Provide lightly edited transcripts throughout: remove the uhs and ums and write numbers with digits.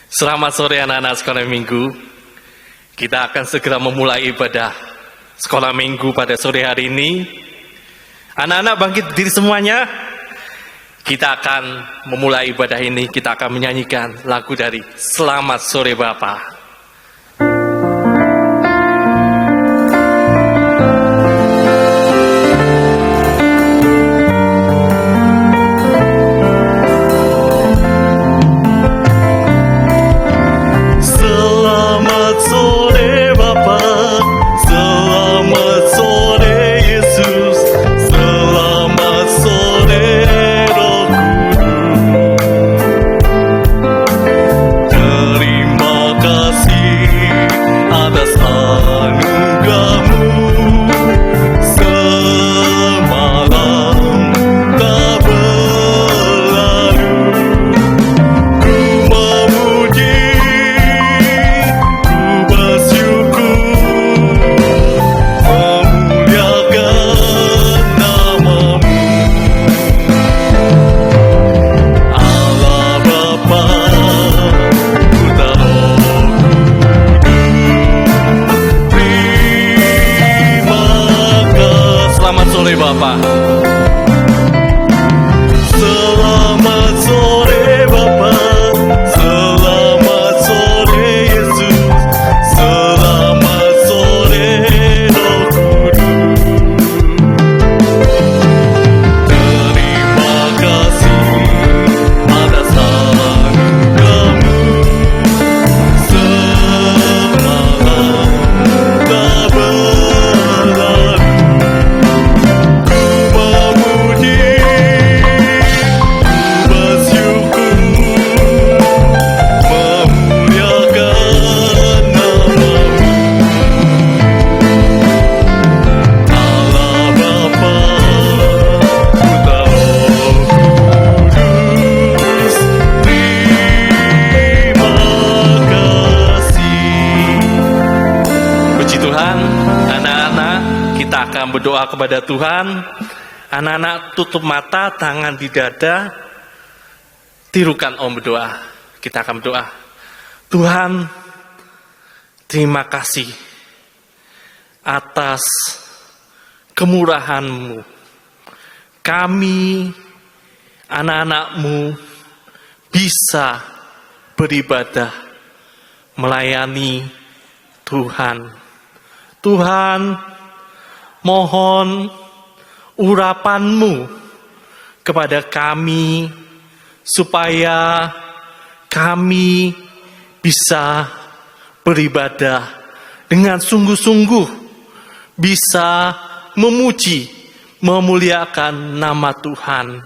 Selamat sore anak-anak sekolah minggu. Kita akan segera memulai ibadah sekolah minggu pada sore hari ini. Anak-anak bangkit berdiri semuanya. Kita akan memulai ibadah ini. Kita akan menyanyikan lagu dari Selamat Sore Bapa. Berdoa kepada Tuhan. Anak-anak tutup mata, tangan di dada, tirukan Om berdoa. Kita akan berdoa. Tuhan, terima kasih atas kemurahan-Mu. Kami, anak-anak-Mu, bisa beribadah, melayani Tuhan. Tuhan, mohon urapan-Mu kepada kami, supaya kami bisa beribadah dengan sungguh-sungguh, bisa memuji, memuliakan nama Tuhan.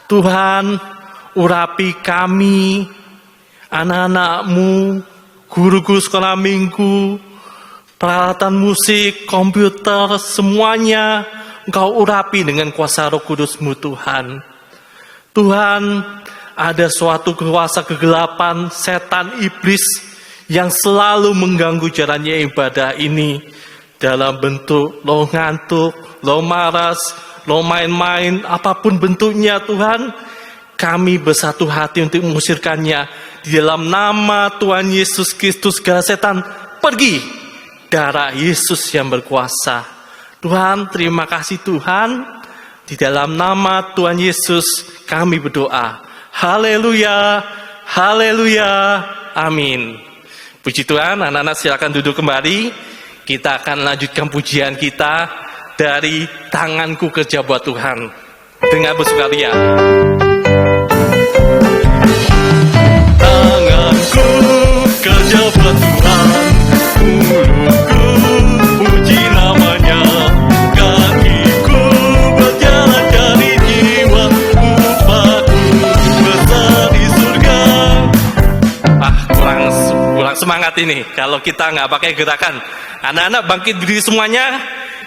Tuhan, urapi kami, anak-anak-Mu, guru-guru sekolah minggu, peralatan musik, komputer, semuanya Engkau urapi dengan kuasa Roh Kudus-Mu Tuhan. Tuhan, ada suatu kuasa kegelapan, setan iblis yang selalu mengganggu jalannya ibadah ini dalam bentuk lo ngantuk, lo maras, lo main-main, apapun bentuknya Tuhan. Kami bersatu hati untuk mengusirkannya di dalam nama Tuhan Yesus Kristus. Segala setan pergi. Darah Yesus yang berkuasa. Tuhan, terima kasih Tuhan. Di dalam nama Tuhan Yesus kami berdoa. Haleluya, haleluya, amin. Puji Tuhan, anak-anak silakan duduk kembali. Kita akan lanjutkan pujian kita dari Tanganku Kerja Buat Tuhan. Dengan bersukaria. Tanganku kerja buat Tuhan. Mulutku puji namanya, kakiku berjalan cari jiwa, upahku besar di surga. Kurang semangat ini kalau kita nggak pakai gerakan. Anak-anak bangkit berdiri semuanya.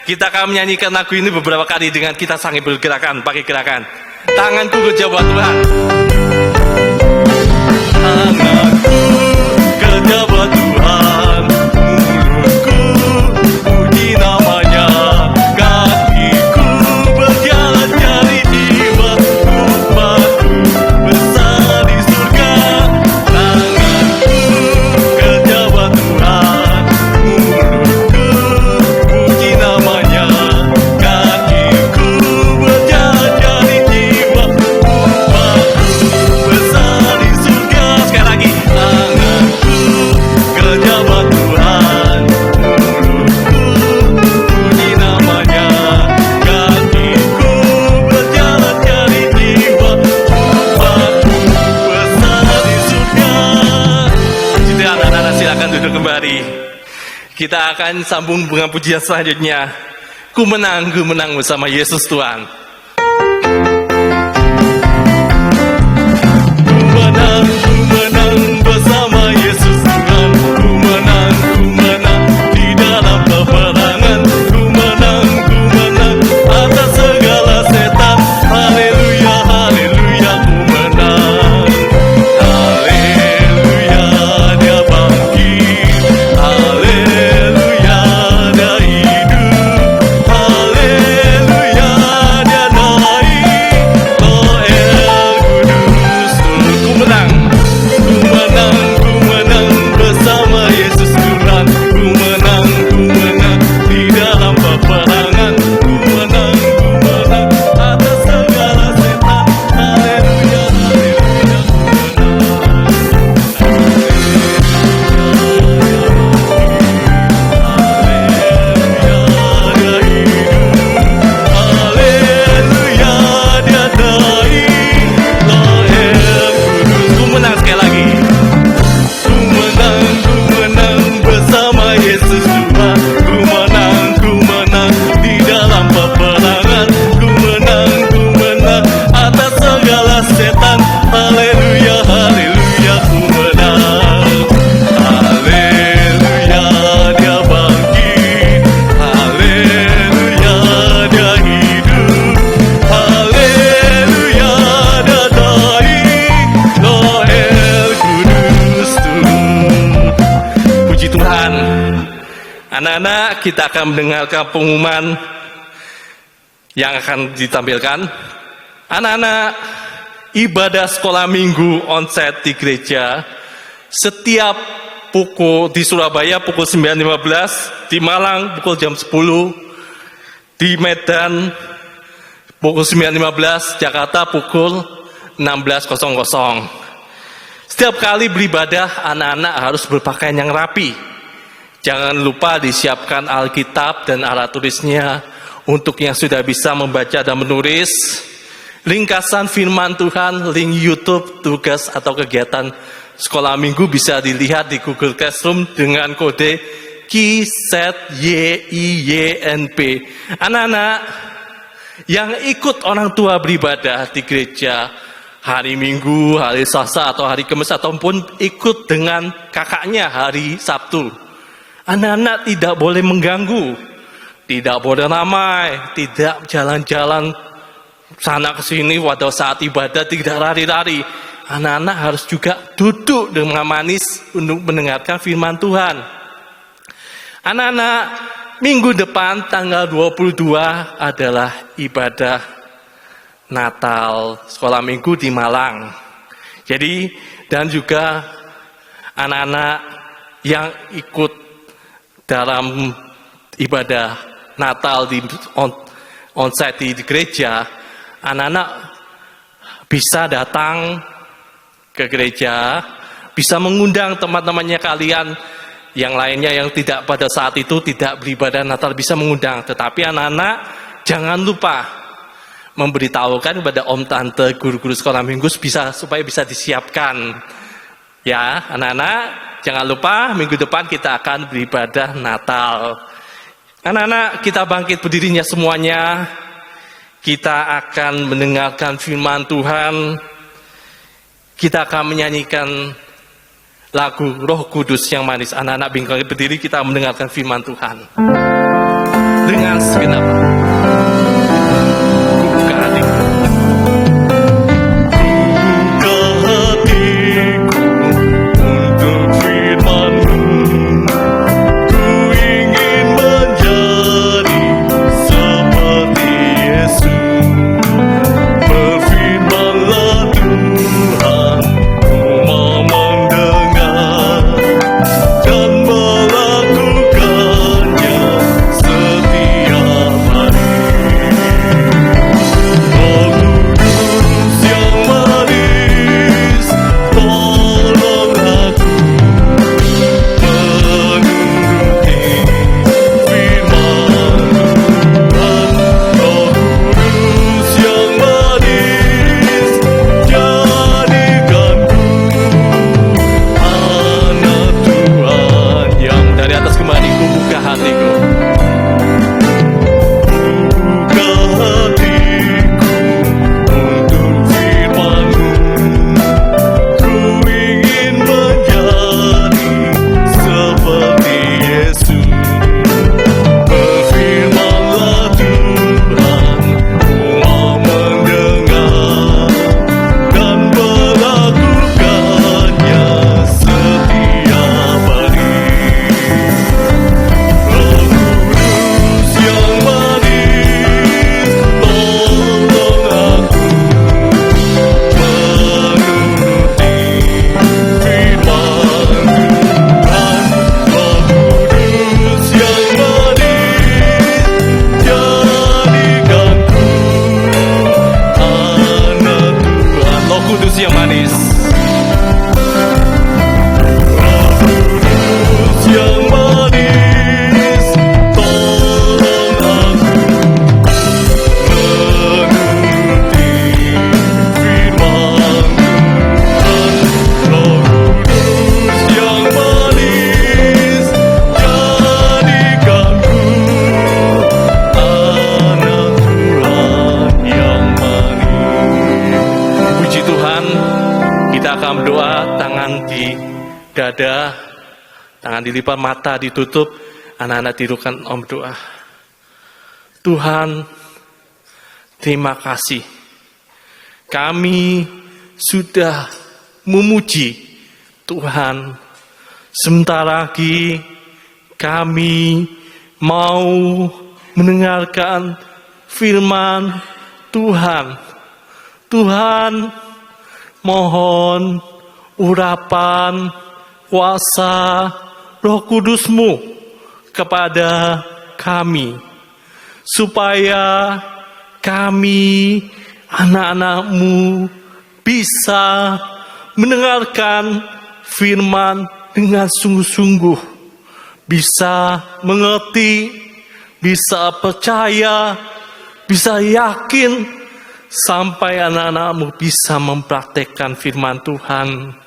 Kita akan menyanyikan lagu ini beberapa kali dengan kita sambil bergerakan, pakai gerakan. Tanganku kerja buat Tuhan. Tanganku kerja buat Tuhan. Tanganku duduk kembali. Kita akan sambung dengan pujian selanjutnya. Ku menang bersama Yesus Tuhan. Ku menang bersama Yesus Tuhan. Ku menang di dalam peperangan. Ku menang atas segala setan. Haleluya, haleluya, ku menang. Haleluya, dia bangkit. Haleluya, dia hidup. Haleluya, dia naik. Oh El Kudus, ku menang bersama Yesus Tuhan. Ku menang di dalam peperangan. Ku menang atas segala setan. Haleluya, haleluya, ku menang sekali lagi. Ku menang bersama Yesus Tuhan. Ku menang di dalam peperangan. Ku menang atas segala setan. Haleluya, haleluya, ku menang. Haleluya, dia bangkit. Haleluya, dia hidup. Haleluya, dia naik. Oh El Kudus turun. Puji Tuhan. Anak-anak, kita akan mendengarkan pengumuman yang akan ditampilkan. Anak-anak, ibadah sekolah minggu onsite di gereja setiap di Surabaya pukul 9.15, di Malang pukul jam 10, di Medan pukul 9.15, Jakarta pukul 16.00. Setiap kali beribadah, anak-anak harus berpakaian yang rapi. Jangan lupa disiapkan Alkitab dan alat tulisnya untuk yang sudah bisa membaca dan menulis. Ringkasan firman Tuhan, link YouTube, tugas atau kegiatan sekolah minggu bisa dilihat di Google Classroom dengan kode KISETYINP. Anak-anak yang ikut orang tua beribadah di gereja hari Minggu, hari Selasa atau hari Kamis ataupun ikut dengan kakaknya hari Sabtu. Anak-anak tidak boleh mengganggu, tidak boleh ramai, tidak jalan-jalan sana ke sini pada saat ibadah, tidak lari-lari. Anak-anak harus juga duduk dengan manis untuk mendengarkan firman Tuhan. Anak-anak, minggu depan tanggal 22 adalah ibadah Natal sekolah minggu di Malang. Jadi, dan juga anak-anak yang ikut dalam ibadah Natal di onsite di gereja, anak-anak bisa datang ke gereja, bisa mengundang teman-temannya kalian yang lainnya yang tidak pada saat itu tidak beribadah Natal, bisa mengundang. Tetapi anak-anak jangan lupa memberitahukan kepada om tante guru-guru sekolah minggu supaya bisa disiapkan. Ya, anak-anak jangan lupa minggu depan kita akan beribadah Natal. Anak-anak, kita bangkit berdirinya semuanya. Kita akan mendengarkan firman Tuhan. Kita akan menyanyikan lagu Roh Kudus yang manis. Anak-anak bangkit berdiri, kita mendengarkan firman Tuhan. Dengan segenap buka hatiku. Dan melakukannya setiap hari. tangan di dada, tangan dilipat, mata ditutup, anak-anak tirukan om doa. Tuhan, terima kasih. Kami sudah memuji Tuhan. Sebentar lagi kami mau mendengarkan firman Tuhan. Tuhan, mohon urapan kuasa Roh Kudus-Mu kepada kami, supaya kami, anak-anak-Mu, bisa mendengarkan firman dengan sungguh-sungguh, bisa mengerti, bisa percaya, bisa yakin, sampai anak-anak-Mu bisa mempraktekkan firman Tuhan.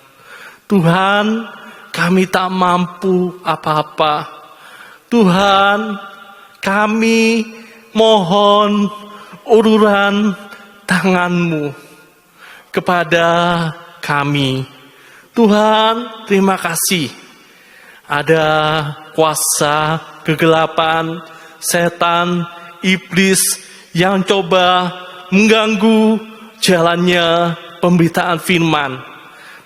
Tuhan, kami tak mampu apa-apa. Tuhan, kami mohon uluran tangan-Mu kepada kami. Tuhan, terima kasih. Ada kuasa kegelapan, setan, iblis yang coba mengganggu jalannya pemberitaan firman.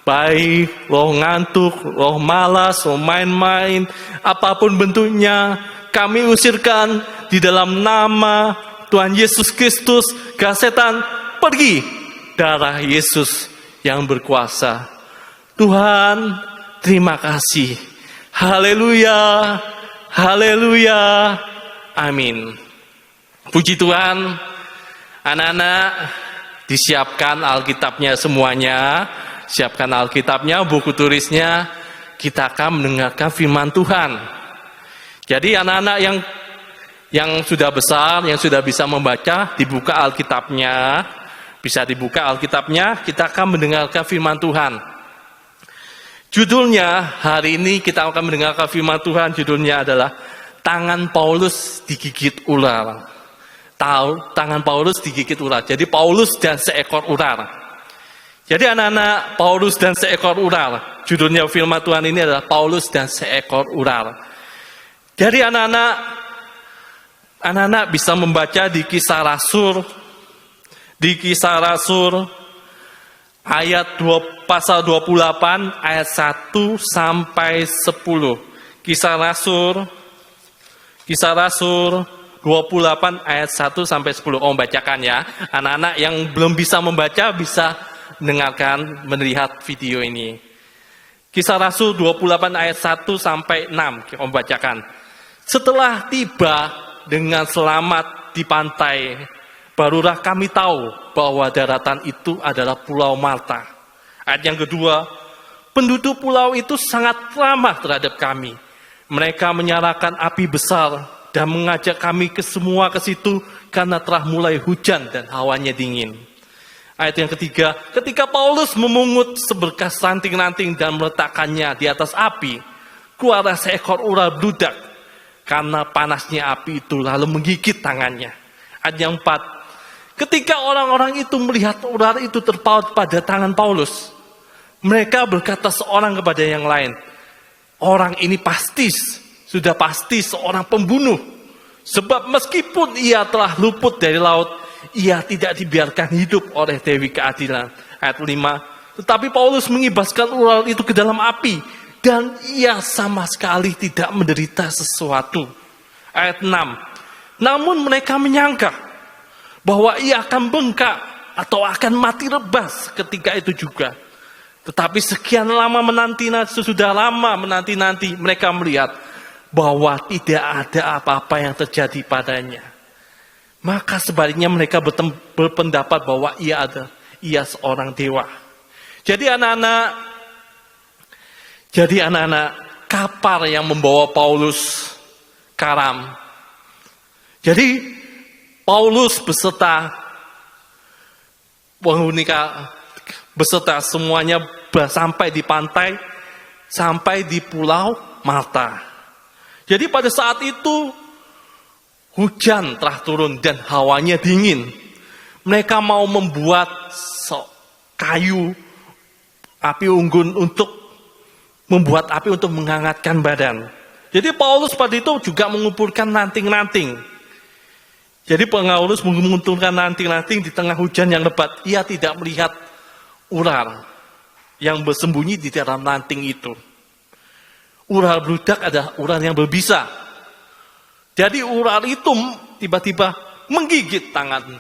Baik roh ngantuk, roh malas, roh main-main, apapun bentuknya, kami usirkan di dalam nama Tuhan Yesus Kristus. Setan, pergi. Darah Yesus yang berkuasa. Tuhan, terima kasih. Haleluya, haleluya, amin. Puji Tuhan, anak-anak, disiapkan Alkitabnya semuanya. Siapkan Alkitabnya, buku tulisnya. Kita akan mendengarkan firman Tuhan. Jadi anak-anak yang sudah besar, yang sudah bisa membaca, dibuka Alkitabnya. Bisa dibuka Alkitabnya, kita akan mendengarkan firman Tuhan. Judulnya, hari ini kita akan mendengarkan firman Tuhan, judulnya adalah Tangan Paulus digigit ular. Tangan Paulus digigit ular. Jadi Paulus dan seekor ular. Jadi anak-anak, Paulus dan seekor ular. Judulnya firman Tuhan ini adalah Paulus dan seekor ular. Jadi anak-anak bisa membaca di Kisah Rasul, ayat 2, pasal 28 ayat 1 sampai 10. Kisah Rasul 28 ayat 1 sampai 10. Oh, bacakan ya. Anak-anak yang belum bisa membaca bisa mendengarkan, melihat video ini. Kisah Rasul 28 ayat 1 sampai 6. Om bacakan. Setelah tiba dengan selamat di pantai, barulah kami tahu bahwa daratan itu adalah Pulau Malta. Ayat yang kedua, penduduk pulau itu sangat ramah terhadap kami. Mereka menyalakan api besar dan mengajak kami semua ke situ karena telah mulai hujan dan hawanya dingin. Ayat yang ketiga, ketika Paulus memungut seberkas ranting-ranting dan meletakkannya di atas api, keluarlah seekor ular bludak karena panasnya api itu lalu menggigit tangannya. Ayat yang 4, ketika orang-orang itu melihat ular itu terpaut pada tangan Paulus, mereka berkata seorang kepada yang lain, orang ini sudah pasti seorang pembunuh. Sebab meskipun ia telah luput dari laut, ia tidak dibiarkan hidup oleh Dewi Keadilan. Ayat 5, tetapi Paulus mengibaskan ular itu ke dalam api, dan ia sama sekali tidak menderita sesuatu. Ayat 6, namun mereka menyangka bahwa ia akan bengkak atau akan mati rebas ketika itu juga. Tetapi sekian lama sesudah lama menanti-nanti, mereka melihat bahwa tidak ada apa-apa yang terjadi padanya. Maka sebaliknya mereka berpendapat bahwa ia seorang dewa. Jadi anak-anak, kapal yang membawa Paulus karam. Jadi Paulus beserta semuanya sampai di pantai, sampai di Pulau Malta. Jadi pada saat itu hujan telah turun dan hawanya dingin. Mereka mau membuat kayu api unggun untuk membuat api untuk menghangatkan badan. Jadi Paulus pada itu juga mengumpulkan ranting-ranting. Jadi Paulus mengumpulkan ranting-ranting di tengah hujan yang lebat. Ia tidak melihat ular yang bersembunyi di dalam ranting itu. Ular bludak adalah ular yang berbisa. Jadi ular itu tiba-tiba menggigit tangan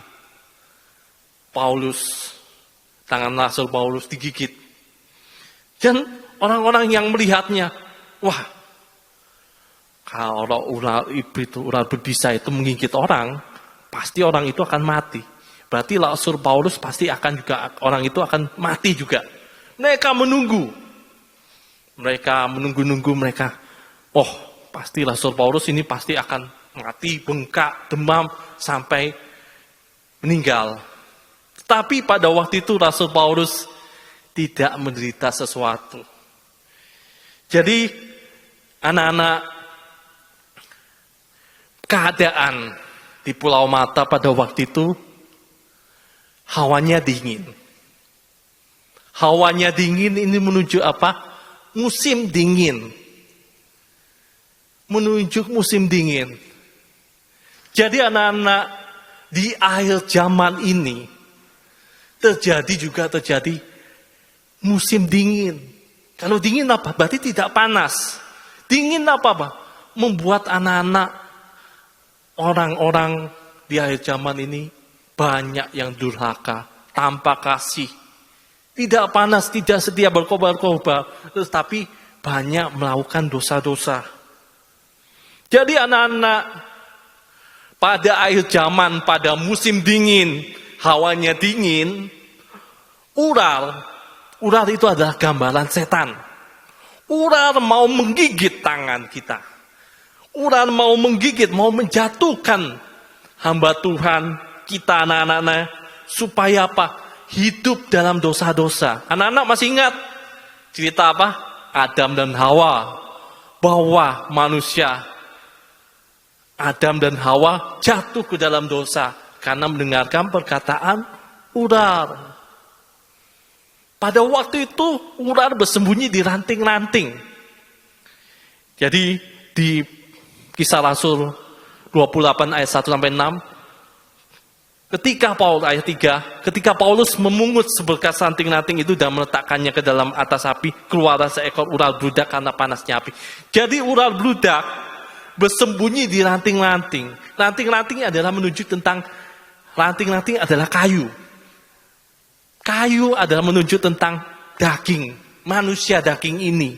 Paulus. Tangan Rasul Paulus digigit. Dan orang-orang yang melihatnya, wah, kalau ular itu, ular berbisa itu menggigit orang, pasti orang itu akan mati. Berarti Rasul Paulus pasti akan juga, orang itu akan mati juga. Mereka menunggu. Mereka menunggu-nunggu mereka. Oh, pasti Rasul Paulus ini pasti akan mati, bengkak, demam, sampai meninggal. Tetapi pada waktu itu Rasul Paulus tidak menderita sesuatu. Jadi anak-anak, keadaan di Pulau Malta pada waktu itu hawanya dingin. Hawanya dingin ini menuju apa? Musim dingin. Menunjuk musim dingin. Jadi anak-anak, di akhir zaman ini terjadi musim dingin. Kalau dingin apa? Berarti tidak panas. Dingin apa? Membuat anak-anak, orang-orang di akhir zaman ini banyak yang durhaka, tanpa kasih. Tidak panas, tidak setia berkorban-korban, tetapi banyak melakukan dosa-dosa. Jadi anak-anak, pada akhir zaman, pada musim dingin, hawanya dingin, ular itu adalah gambaran setan. Ular mau menggigit tangan kita. Ular mau menggigit, mau menjatuhkan hamba Tuhan, kita anak-anak, supaya apa? Hidup dalam dosa-dosa. Anak-anak masih ingat cerita apa? Adam dan Hawa. Bahwa manusia, Adam dan Hawa jatuh ke dalam dosa karena mendengarkan perkataan ular. Pada waktu itu ular bersembunyi di ranting-ranting. Jadi di Kisah Rasul 28 ayat 1 sampai 6, ketika Paulus memungut seberkas ranting-ranting itu dan meletakkannya ke dalam atas api, keluarlah seekor ular bludak karena panasnya api. Jadi ular bludak bersembunyi di ranting-ranting. Ranting-ranting adalah menunjuk tentang, ranting-ranting adalah kayu. Kayu adalah menunjuk tentang daging, manusia daging ini.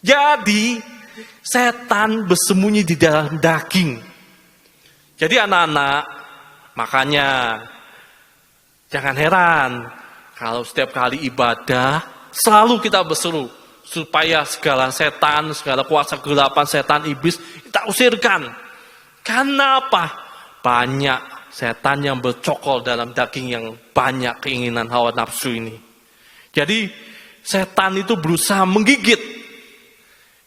Jadi setan bersembunyi di dalam daging. Jadi anak-anak, makanya jangan heran kalau setiap kali ibadah selalu kita berseru supaya segala setan, segala kuasa kegelapan, setan, iblis kita usirkan. Karena apa? Banyak setan yang bercokol dalam daging yang banyak keinginan hawa nafsu ini. Jadi setan itu berusaha menggigit.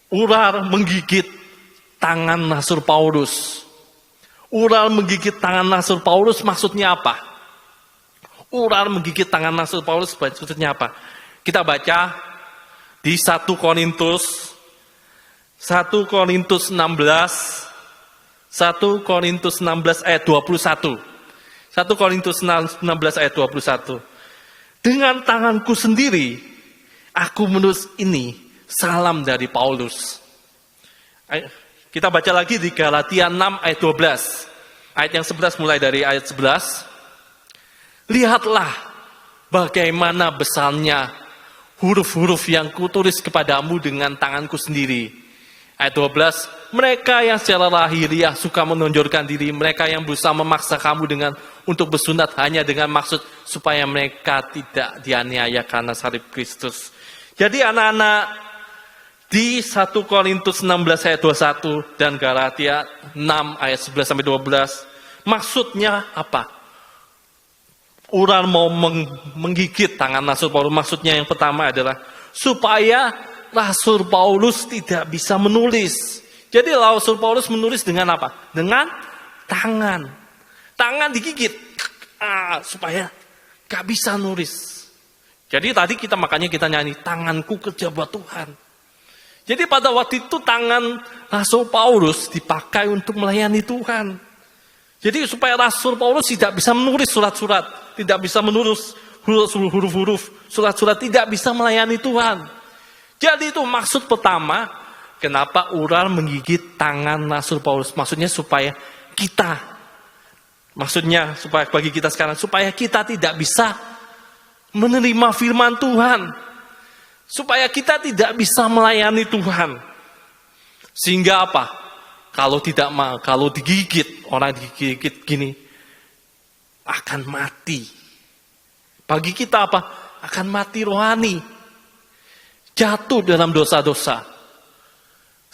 Ular menggigit tangan Rasul Paulus. Ular menggigit tangan Rasul Paulus maksudnya apa? Ular menggigit tangan Rasul Paulus maksudnya apa? Kita baca di 1 Korintus 16 ayat 21. 1 Korintus 16 ayat 21. Dengan tanganku sendiri aku menulis ini, salam dari Paulus. Kita baca lagi di Galatia 6 ayat 12. Ayat yang 11 mulai dari ayat 11. Lihatlah bagaimana besarnya huruf-huruf yang kutulis kepadamu dengan tanganku sendiri. Ayat 12. Mereka yang secara lahiriah suka menonjolkan diri, mereka yang berusaha memaksa kamu untuk bersunat hanya dengan maksud supaya mereka tidak dianiaya karena salib Kristus. Jadi anak-anak, di 1 Korintus 16 ayat 21 dan Galatia 6 ayat 11 sampai 12, maksudnya apa? Ular mau menggigit tangan Rasul Paulus. Maksudnya yang pertama adalah supaya Rasul Paulus tidak bisa menulis. Jadi Rasul Paulus menulis dengan apa? Dengan tangan. Tangan digigit supaya gak bisa nulis. Jadi tadi makanya kita nyanyi, tanganku kerja buat Tuhan. Jadi pada waktu itu tangan Rasul Paulus dipakai untuk melayani Tuhan. Jadi supaya Rasul Paulus tidak bisa menulis surat-surat, tidak bisa menulis huruf-huruf, surat-surat, tidak bisa melayani Tuhan. Jadi itu maksud pertama, kenapa ular menggigit tangan Rasul Paulus. Maksudnya supaya bagi kita sekarang, supaya kita tidak bisa menerima firman Tuhan. Supaya kita tidak bisa melayani Tuhan. Sehingga apa? Kalau digigit, orang digigit gini, akan mati. Bagi kita apa? Akan mati rohani. Jatuh dalam dosa-dosa.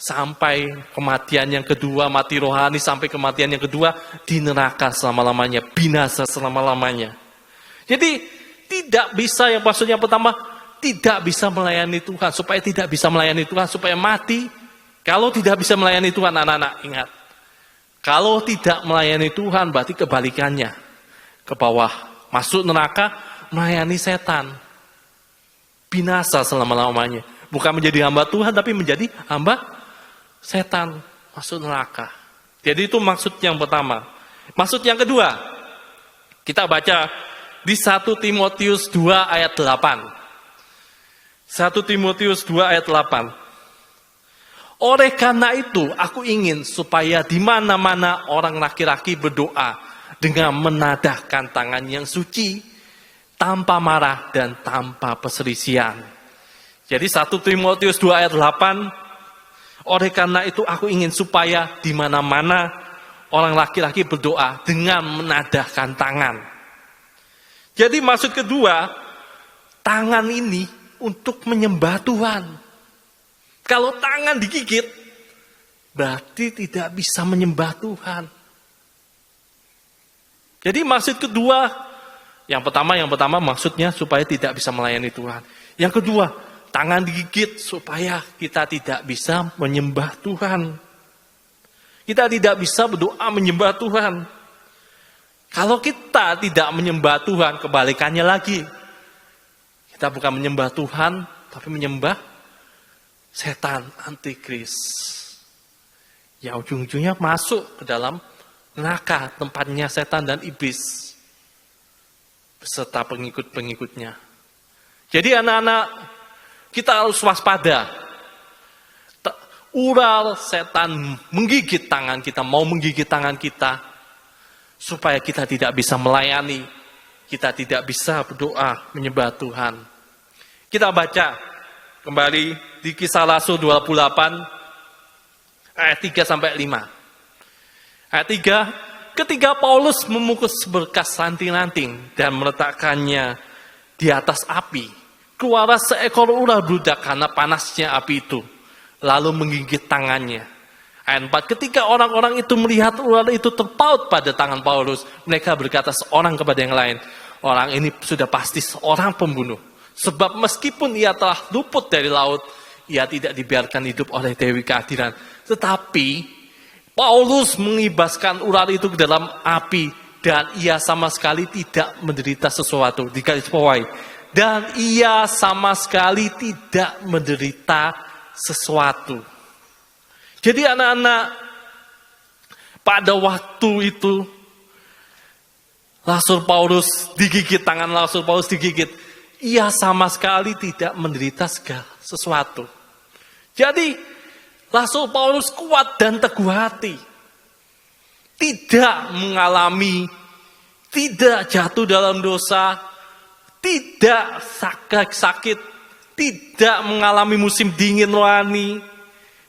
Sampai kematian yang kedua, mati rohani, sampai kematian yang kedua, di neraka selama-lamanya, binasa selama-lamanya. Jadi, tidak bisa, yang maksudnya pertama, tidak bisa melayani Tuhan. Supaya tidak bisa melayani Tuhan, supaya mati. Kalau tidak bisa melayani Tuhan, anak-anak ingat. Kalau tidak melayani Tuhan, berarti kebalikannya. Ke bawah, masuk neraka, melayani setan. Binasa selama-lamanya. Bukan menjadi hamba Tuhan, tapi menjadi hamba setan. Masuk neraka. Jadi itu maksud yang pertama. Maksud yang kedua, kita baca di 1 Timotius 2 ayat 8. 1 Timotius 2 ayat 8. Oleh karena itu, aku ingin supaya di mana-mana orang laki-laki berdoa dengan menadahkan tangan yang suci, tanpa marah dan tanpa perselisihan. Jadi 1 Timotius 2 ayat 8, oleh karena itu aku ingin supaya di mana-mana orang laki-laki berdoa dengan menadahkan tangan. Jadi maksud kedua, tangan ini untuk menyembah Tuhan. Kalau tangan digigit, berarti tidak bisa menyembah Tuhan. Jadi maksud kedua, yang pertama maksudnya supaya tidak bisa melayani Tuhan. Yang kedua, tangan digigit supaya kita tidak bisa menyembah Tuhan. Kita tidak bisa berdoa menyembah Tuhan. Kalau kita tidak menyembah Tuhan, kebalikannya lagi. Kita bukan menyembah Tuhan, tapi menyembah setan, antikris. Ya ujung-ujungnya masuk ke dalam neraka, tempatnya setan dan iblis. Beserta pengikut-pengikutnya. Jadi anak-anak, kita harus waspada. Ular setan menggigit tangan kita, mau menggigit tangan kita. Supaya kita tidak bisa melayani. Kita tidak bisa berdoa menyembah Tuhan. Kita baca kembali di Kisah Rasul 28 ayat 3 sampai 5. Ayat 3, ketika Paulus memukus berkas ranting-ranting dan meletakkannya di atas api, keluarlah seekor ular bludak karena panasnya api itu, lalu menggigit tangannya. Ayat 4, ketika orang-orang itu melihat ular itu terpaut pada tangan Paulus, mereka berkata seorang kepada yang lain, orang ini sudah pasti seorang pembunuh. Sebab meskipun ia telah luput dari laut, ia tidak dibiarkan hidup oleh Dewi Keadilan. Tetapi Paulus mengibaskan ular itu ke dalam api, dan ia sama sekali tidak menderita sesuatu. Digarisbawahi. Dan ia sama sekali tidak menderita sesuatu. Jadi anak-anak, pada waktu itu Rasul Paulus digigit, tangan Rasul Paulus digigit, ia sama sekali tidak menderita sesuatu. Jadi Rasul Paulus kuat dan teguh hati, tidak mengalami, tidak jatuh dalam dosa, tidak sakit, tidak mengalami musim dingin rohani,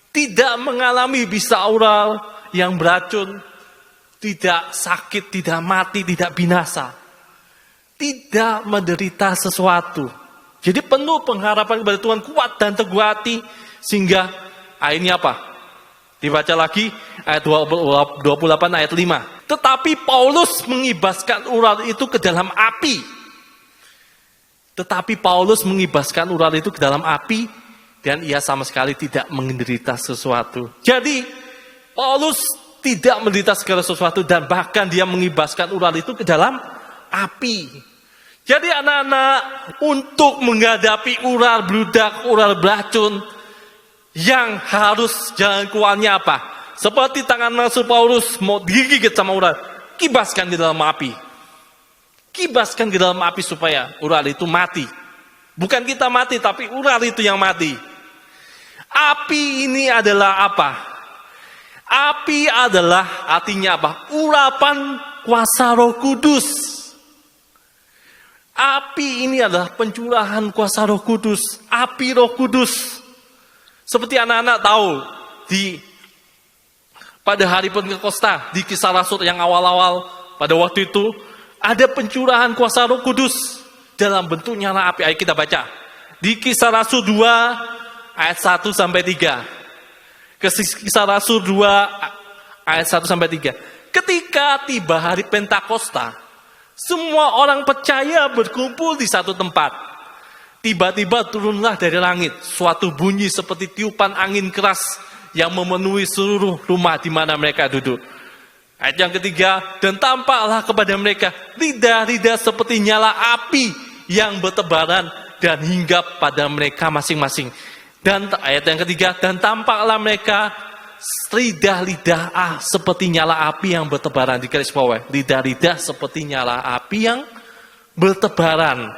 tidak mengalami bisa ular yang beracun, tidak sakit, tidak mati, tidak binasa, tidak menderita sesuatu. Jadi penuh pengharapan kepada Tuhan, kuat dan teguh hati, sehingga akhirnya apa? Dibaca lagi ayat 28 ayat 5. Tetapi Paulus mengibaskan ular itu ke dalam api. Dan ia sama sekali tidak menderita sesuatu. Jadi Paulus tidak menderita segala sesuatu, dan bahkan dia mengibaskan ular itu ke dalam api. Jadi anak-anak, untuk menghadapi ular bludak, ular beracun yang harus jalan keluarnya apa? Seperti tangan Rasul Paulus mau digigit sama ular, kibaskan di dalam api. Kibaskan di dalam api supaya ular itu mati. Bukan kita mati, tapi ular itu yang mati. Api ini adalah apa? Api adalah artinya apa? Urapan kuasa Roh Kudus. Api ini adalah pencurahan kuasa Roh Kudus, api Roh Kudus. Seperti anak-anak tahu pada hari Pentakosta di Kisah Rasul yang awal-awal pada waktu itu ada pencurahan kuasa Roh Kudus dalam bentuk nyala api. Ayo kita baca di Kisah Rasul 2 ayat 1 sampai 3. Kisah Rasul 2 ayat 1 sampai 3. Ketika tiba hari Pentakosta, semua orang percaya berkumpul di satu tempat. Tiba-tiba turunlah dari langit suatu bunyi seperti tiupan angin keras yang memenuhi seluruh rumah di mana mereka duduk. Ayat yang ketiga, dan tampaklah kepada mereka lidah-lidah seperti nyala api yang bertebaran dan hinggap pada mereka masing-masing. Dan ayat yang ketiga, dan tampaklah mereka lidah-lidah seperti nyala api yang bertebaran. Di garis bawah, lidah-lidah seperti nyala api yang bertebaran.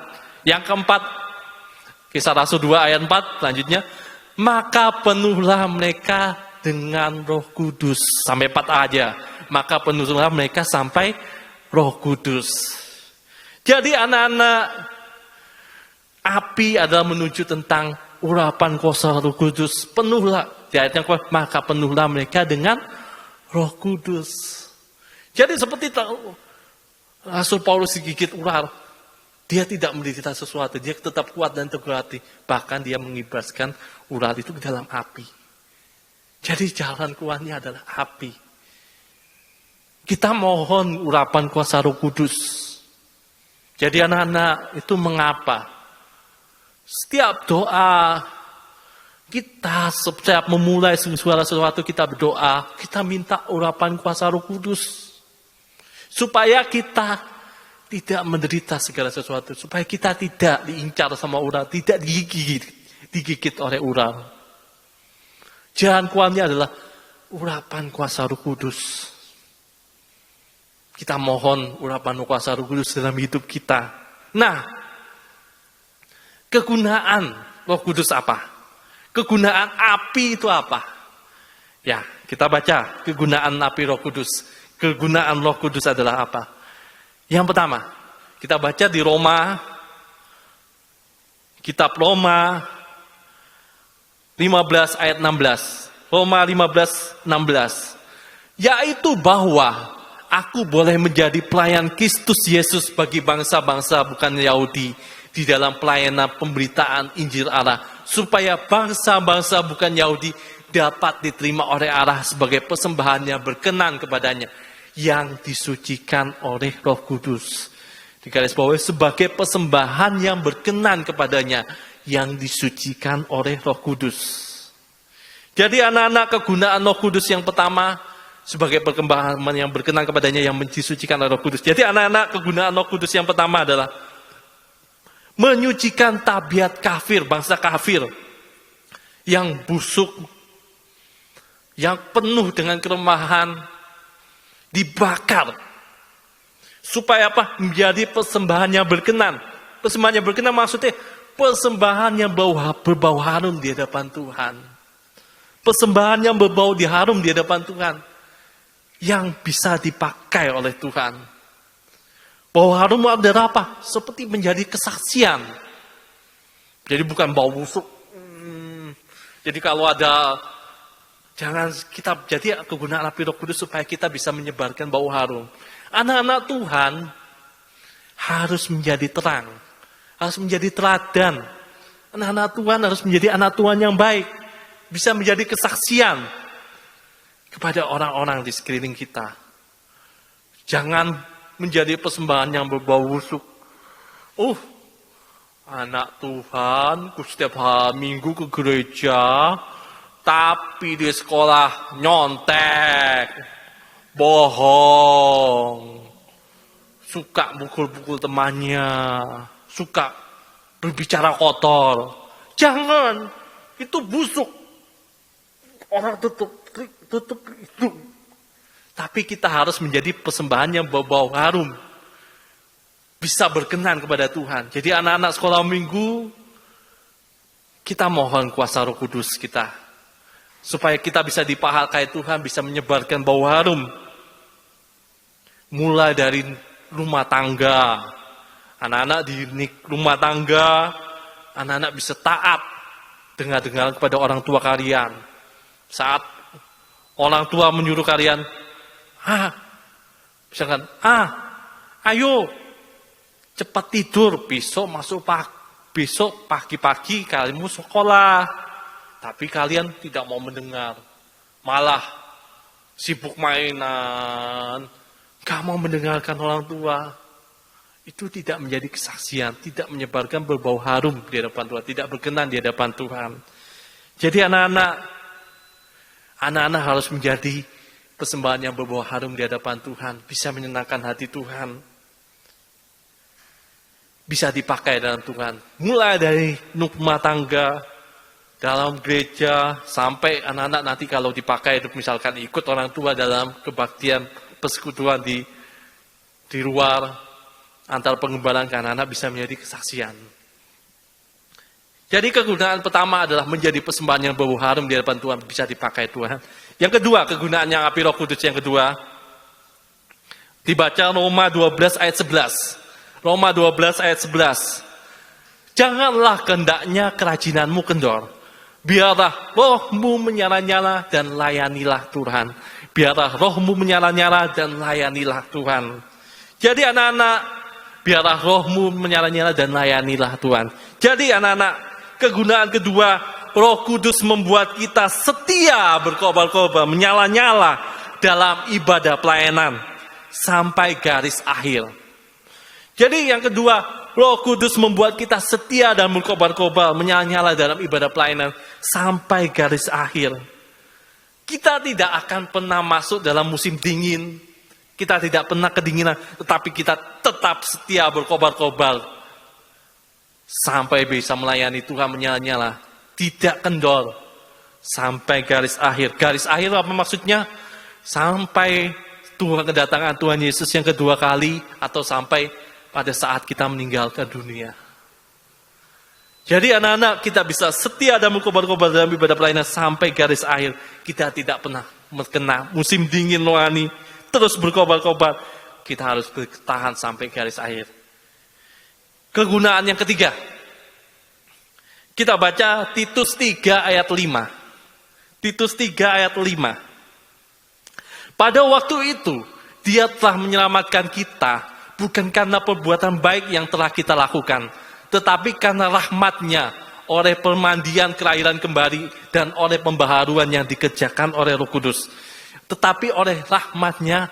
Yang keempat, Kisah Rasul 2 ayat 4 selanjutnya, maka penuhlah mereka dengan Roh Kudus. Sampai 4 aja. Maka penuhlah mereka sampai Roh Kudus. Jadi anak-anak, api adalah menuju tentang urapan kuasa Roh Kudus. Penuhlah. Di ayat yang kedua, maka penuhlah mereka dengan Roh Kudus. Jadi seperti Rasul Paulus digigit ular, dia tidak menderita sesuatu, dia tetap kuat dan teguh hati. Bahkan dia mengibaskan ular itu ke dalam api. Jadi jalan keluarnya adalah api. Kita mohon urapan kuasa Roh Kudus. Jadi anak-anak, itu mengapa setiap doa kita, setiap memulai segala sesuatu kita berdoa, kita minta urapan kuasa Roh Kudus. Supaya kita tidak menderita segala sesuatu. Supaya kita tidak diincar sama ular, tidak digigit oleh ular. Jalan keluarnya adalah urapan kuasa Roh Kudus. Kita mohon urapan kuasa Roh Kudus dalam hidup kita. Nah, kegunaan Roh Kudus apa? Kegunaan api itu apa? Ya, kita baca kegunaan api Roh Kudus. Kegunaan Roh Kudus adalah apa? Yang pertama, kita baca di Roma, kitab Roma 15 ayat 16. Roma 15, 16. Yaitu bahwa aku boleh menjadi pelayan Kristus Yesus bagi bangsa-bangsa bukan Yahudi di dalam pelayanan pemberitaan Injil Allah, supaya bangsa-bangsa bukan Yahudi dapat diterima oleh Allah sebagai persembahan yang berkenan kepadanya, yang disucikan oleh Roh Kudus. Di garis bawah, sebagai persembahan yang berkenan kepadanya, yang disucikan oleh Roh Kudus. Jadi anak-anak, kegunaan Roh Kudus yang pertama, sebagai perkembangan yang berkenan kepadanya, yang disucikan oleh Roh Kudus. Jadi anak-anak, kegunaan Roh Kudus yang pertama adalah menyucikan tabiat kafir, bangsa kafir yang busuk, yang penuh dengan kelemahan, dibakar supaya apa? Menjadi persembahan yang berkenan. Persembahan yang berkenan maksudnya persembahan yang berbau harum di hadapan Tuhan. Persembahan yang berbau harum di hadapan Tuhan, yang bisa dipakai oleh Tuhan. Bau harum adalah apa? Seperti menjadi kesaksian. Jadi bukan bau busuk. Jadi kalau ada, jangan kita, jadi kegunaan api Roh Kudus supaya kita bisa menyebarkan bau harum. Anak-anak Tuhan harus menjadi terang, harus menjadi teladan. Anak-anak Tuhan harus menjadi anak Tuhan yang baik, bisa menjadi kesaksian kepada orang-orang di sekeliling kita. Jangan menjadi persembahan yang berbau busuk. Anak Tuhan, setiap hari Minggu ke gereja, tapi di sekolah nyontek, bohong, suka mukul-mukul temannya, suka berbicara kotor. Jangan, itu busuk. Orang tutup itu. Tapi kita harus menjadi persembahan yang berbau harum. Bisa berkenan kepada Tuhan. Jadi anak-anak sekolah minggu, kita mohon kuasa Roh Kudus kita. Supaya kita bisa dipahalkan Tuhan, bisa menyebarkan bau harum. Mulai dari rumah tangga. Anak-anak di rumah tangga, anak-anak bisa taat. Dengar-dengar kepada orang tua kalian. Saat orang tua menyuruh kalian, misalkan, ayo, cepat tidur, besok pagi-pagi kalian mau sekolah. Tapi kalian tidak mau mendengar. Malah sibuk mainan, gak mau mendengarkan orang tua. Itu tidak menjadi kesaksian, tidak menyebarkan berbau harum di hadapan Tuhan, tidak berkenan di hadapan Tuhan. Jadi anak-anak harus menjadi persembahan yang berbau harum di hadapan Tuhan, bisa menyenangkan hati Tuhan, bisa dipakai dalam Tuhan. Mulai dari rumah tangga, dalam gereja, sampai anak-anak nanti kalau dipakai, misalkan ikut orang tua dalam kebaktian persekutuan di luar, antar pengembalaan ke anak-anak bisa menjadi kesaksian. Jadi kegunaan pertama adalah menjadi persembahan yang berbau harum di hadapan Tuhan, bisa dipakai Tuhan. Yang kedua, kegunaan yang api Roh Kudus yang kedua, dibaca Roma 12 ayat 11. Roma 12 ayat 11. Janganlah kehendaknya kerajinanmu kendor. Biarlah rohmu menyala-nyala dan layanilah Tuhan. Biarlah rohmu menyala-nyala dan layanilah Tuhan. Jadi anak-anak, biarlah rohmu menyala-nyala dan layanilah Tuhan. Jadi anak-anak, kegunaan kedua, Roh Kudus membuat kita setia berkobar-kobar, menyala-nyala dalam ibadah pelayanan sampai garis akhir. Jadi yang kedua, Roh Kudus membuat kita setia dan berkobar-kobar, menyala-nyala dalam ibadah pelayanan sampai garis akhir. Kita tidak akan pernah masuk dalam musim dingin. Kita tidak pernah kedinginan, tetapi kita tetap setia berkobar-kobar sampai bisa melayani Tuhan menyala-nyala, tidak kendor sampai garis akhir. Garis akhir apa maksudnya? Sampai Tuhan kedatangan Tuhan Yesus yang kedua kali, atau sampai pada saat kita meninggalkan dunia. Jadi anak-anak, kita bisa setia dan berkobar-kobar dalam ibadah pelayanan sampai garis akhir. Kita tidak pernah kena musim dingin rohani, terus berkobar-kobar. Kita harus bertahan sampai garis akhir. Kegunaan yang ketiga, kita baca Titus 3 ayat 5. Titus 3 ayat 5. Pada waktu itu, Dia telah menyelamatkan kita, bukan karena perbuatan baik yang telah kita lakukan, tetapi karena rahmat-Nya, oleh permandian kelahiran kembali, dan oleh pembaharuan yang dikerjakan oleh Roh Kudus. Tetapi oleh rahmat-Nya,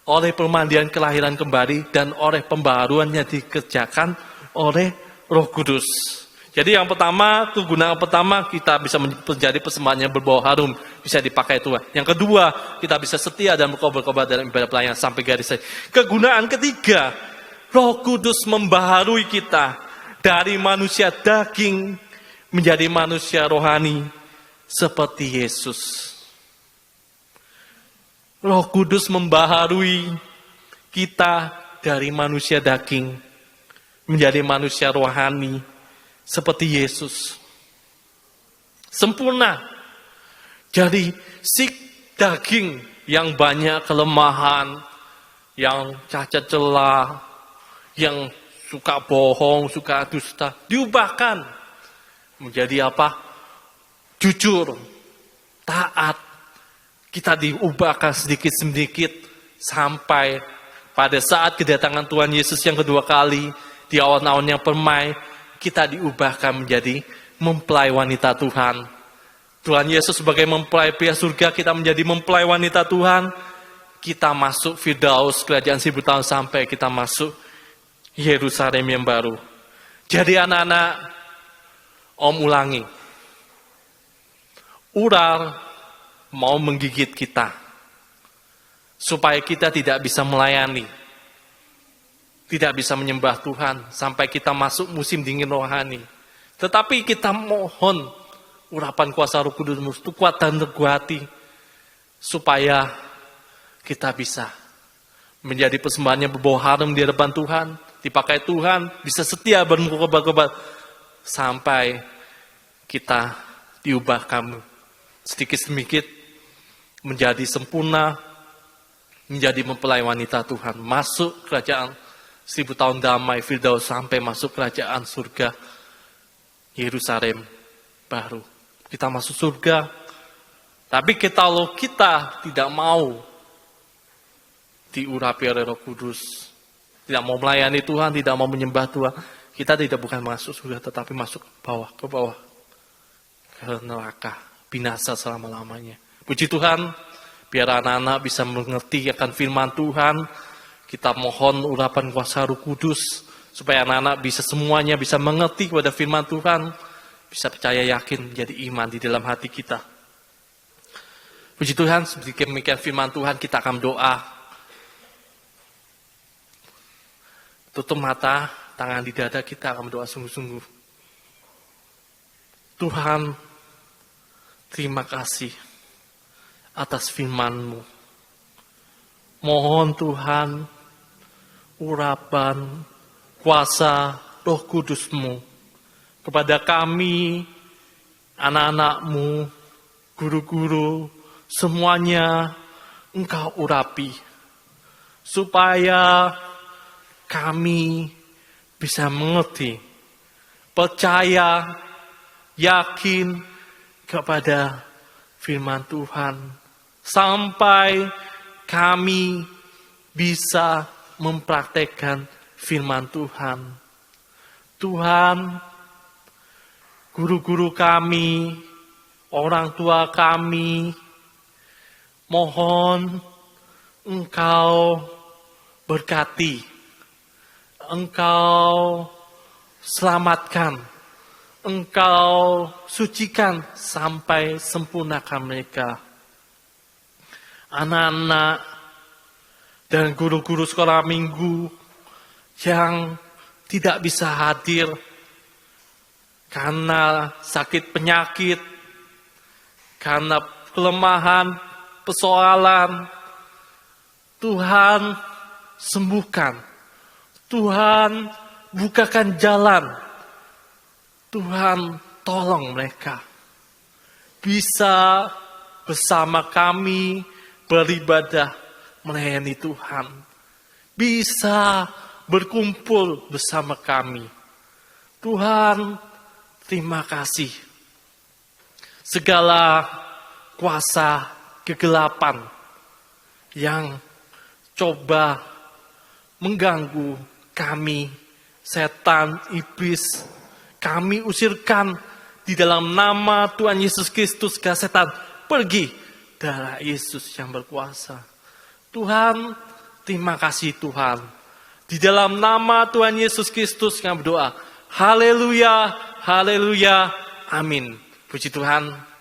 oleh permandian kelahiran kembali, dan oleh pembaharuan yang dikerjakan oleh Roh Kudus. Jadi yang pertama, kegunaan pertama, kita bisa menjadi persembahan yang berbau harum, bisa dipakai Tuhan. Yang kedua, kita bisa setia dan berkobar-kobar dalam ibadah pelayanan sampai garis akhir. Kegunaan ketiga, Roh Kudus membaharui kita dari manusia daging menjadi manusia rohani seperti Yesus. Roh Kudus membaharui kita dari manusia daging menjadi manusia rohani seperti Yesus. Sempurna. Jadi si daging yang banyak kelemahan, yang cacat celah, yang suka bohong, suka dusta, diubahkan menjadi apa? Jujur, taat. Kita diubahkan sedikit-sedikit sampai pada saat kedatangan Tuhan Yesus yang kedua kali, di awan-awan yang permai, kita diubahkan menjadi mempelai wanita Tuhan. Tuhan Yesus sebagai mempelai pria surga, kita menjadi mempelai wanita Tuhan. Kita masuk Firdaus, kerajaan 1000 tahun, sampai kita masuk Yerusalem yang baru. Jadi anak-anak, Om ulangi. Ular mau menggigit kita, supaya kita tidak bisa melayani, tidak bisa menyembah Tuhan, sampai kita masuk musim dingin rohani. Tetapi kita mohon urapan kuasa Roh Kudus-Mu itu kuat dan teguh hati, supaya kita bisa menjadi persembahan yang berbau harum di hadapan Tuhan, dipakai Tuhan, bisa setia berkorban sampai kita diubahkan sedikit sedikit menjadi sempurna, menjadi mempelai wanita Tuhan, masuk kerajaan 1000 tahun damai Firdaus, sampai masuk kerajaan surga Yerusalem baru. Kita masuk surga, tapi kalau kita tidak mau diurapi oleh Roh Kudus, tidak mau melayani Tuhan, tidak mau menyembah Tuhan, kita bukan masuk surga, tetapi masuk ke bawah, ke neraka, binasa selama-lamanya. Puji Tuhan, biar anak-anak bisa mengerti akan firman Tuhan. Kita mohon urapan kuasa Roh Kudus, supaya anak-anak bisa semuanya bisa mengerti kepada firman Tuhan, bisa percaya yakin, jadi iman di dalam hati kita. Puji Tuhan, seperti demikian firman Tuhan, kita akan doa. Tutup mata, tangan di dada, kita akan berdoa sungguh-sungguh. Tuhan, terima kasih atas firman-Mu. Mohon Tuhan, urapan kuasa Roh Kudus-Mu kepada kami, anak-anak-Mu, guru-guru, semuanya Engkau urapi, supaya kami bisa mengerti, percaya, yakin kepada firman Tuhan, sampai kami bisa mempraktekkan firman Tuhan. Tuhan, guru-guru kami, orang tua kami, mohon Engkau berkati, Engkau selamatkan, Engkau sucikan sampai sempurnakan mereka. Anak-anak dan guru-guru sekolah minggu yang tidak bisa hadir karena sakit penyakit, karena kelemahan, persoalan, Tuhan sembuhkan. Tuhan bukakan jalan. Tuhan tolong mereka bisa bersama kami beribadah melayani Tuhan. Bisa berkumpul bersama kami. Tuhan, terima kasih. Segala kuasa kegelapan yang coba mengganggu kami, setan, iblis, kami usirkan di dalam nama Tuhan Yesus Kristus. Segala setan, pergi, darah Yesus yang berkuasa. Tuhan, terima kasih Tuhan. Di dalam nama Tuhan Yesus Kristus kami berdoa. Haleluya, haleluya, amin. Puji Tuhan.